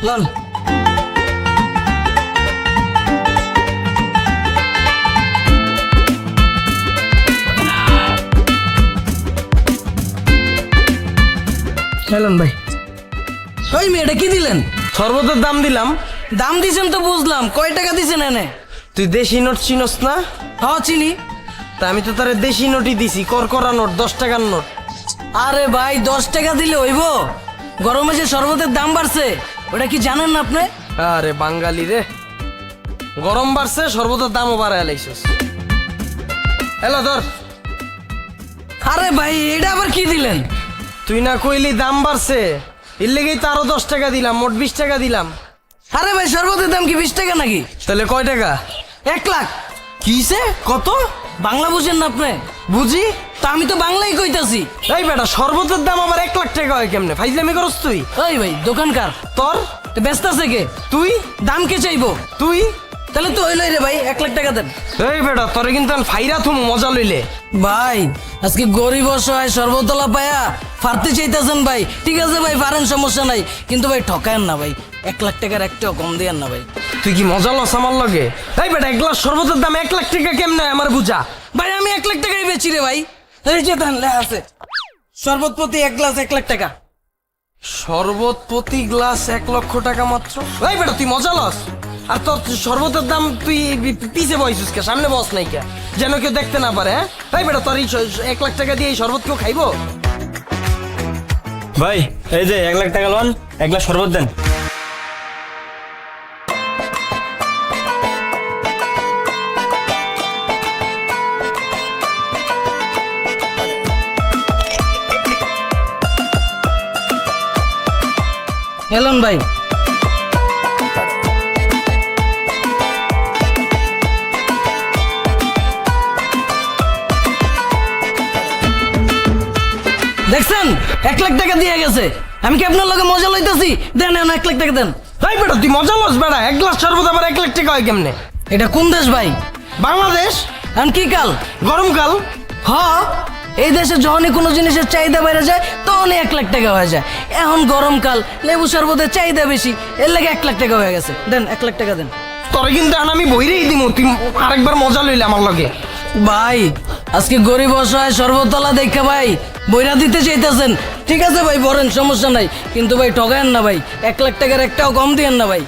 Loan. চলুন ভাই। ওই মেয়েটা কি দিলেন? শরবতের দাম দিলাম। দাম দিছেন তো বুঝলাম, কয় টাকা দিছেন এনে? তুই দেশি নোট চিনস না? হ্যাঁ চিনি। তা আমি তো তারে দেশি নোটই দিছি, করকরা নোট, 10 টাকার নোট। আরে ভাই 10 টাকা দিলে হইব? গরমে যে শরবতের দাম বাড়ছে ওটা কি জানেন না আপনি? আরে বাঙালি রে, গরম বাড়ছে শরবতের দামও বাড়ায় লাইছস। হ্যালো ধর। আরে ভাই এটা আবার কি দিলেন? তুই না কইলি দাম বাড়ছে, এর লেগেই তো আরো 10 টাকা দিলাম, মোট 20 টাকা দিলাম। আরে ভাই শরবতের দাম কি 20 টাকা নাকি? তাহলে কয় টাকা? 1 লাখ। কিসে? কত? বাংলা বুঝেন না আপনি? বুঝি। তা আমি তো বাংলাই কইতাছি। এই বেটা, শরবতের দাম আবার 1 লাখ টাকা হয় কেমনে? ফাইজলামি করস তুই? ওই ভাই দোকানকার তোর? তো ব্যস্ত আছে কে? তুই? দাম কে চাইবো? তুই? তাহলে তো হইলই রে ভাই, 1 লাখ টাকা দেন। এই বেটা, তোরে কিন্তু আমি ফাইরা থুম মজা লইলে। ভাই আজকে গরিব অসহায় সর্বতলা পায়া ফারতে চাইতেছেন ভাই, ঠিক আছে ভাই পারেন, সমস্যা নাই, কিন্তু ভাই ঠকায়েন না ভাই, 1 লাখ টাকার একটাও কম দিয়েন না ভাই। তুই কি মজা লস আমার লগে? এই বেটা, 1 গ্লাস শরবতের দাম 1 লাখ টাকা কেমনে হয় আমার বুঝা। ভাই আমি 1 লাখ টাকাই বেচি রে ভাই। এই যে ধান লেখা আছে শরবত প্রতি 1 গ্লাস 1 লাখ টাকা। শরবত প্রতি গ্লাস 1 লক্ষ টাকা মাত্র? এই বেটা তুই মজা লস। আর তোর শরবতের দাম তুই পিছে বসিস কে, সামনে বস নাই কে, যেন কেউ দেখতে না পারে। হ্যাঁ এই বেটা, তোর এই 1 লাখ টাকা দিয়ে এই শরবত কেউ খাইবো? ভাই এই যে 1 লাখ টাকা লোন, 1 গ্লাস শরবত দেন। এলন ভাই দেখছেন 1 লাখ টাকা দিয়ে গেছে। আমি কি আপনার লগে মজা লইতাছি? দেন 1 লাখ টাকা দেন। এই বেটা তুই মজা লস বেটা, 1 গ্লাস শরবত আবার 1 লাখ টাকা হয় কেমনে? এটা কোন দেশ ভাই? বাংলাদেশ। এখন কি কাল? গরমকাল। হ, এই দেশে যখনই কোনো জিনিসের চাহিদা বেড়ে যায় তখনই 1 লাখ টাকা হয়ে যায়। এখন গরমকাল, লেবু শরবতের চাহিদা বেশি, এর লাগে 1 লাখ টাকা হয়ে গেছে। দেন 1 লাখ টাকা দেন। তোরে কিন্তু এখন আমি বইরেই দিমু, তুই আরেকবার মজা লইলে আমার লগে। ভাই আজকে গরিব অসহায় সর্বতলা দেখে ভাই বইরা দিতে চাইতেছেন, ঠিক আছে ভাই বলেন, সমস্যা নাই, কিন্তু ভাই ঠগায়েন না ভাই, 1 লাখ টাকার একটাও কম দিয়েন না ভাই।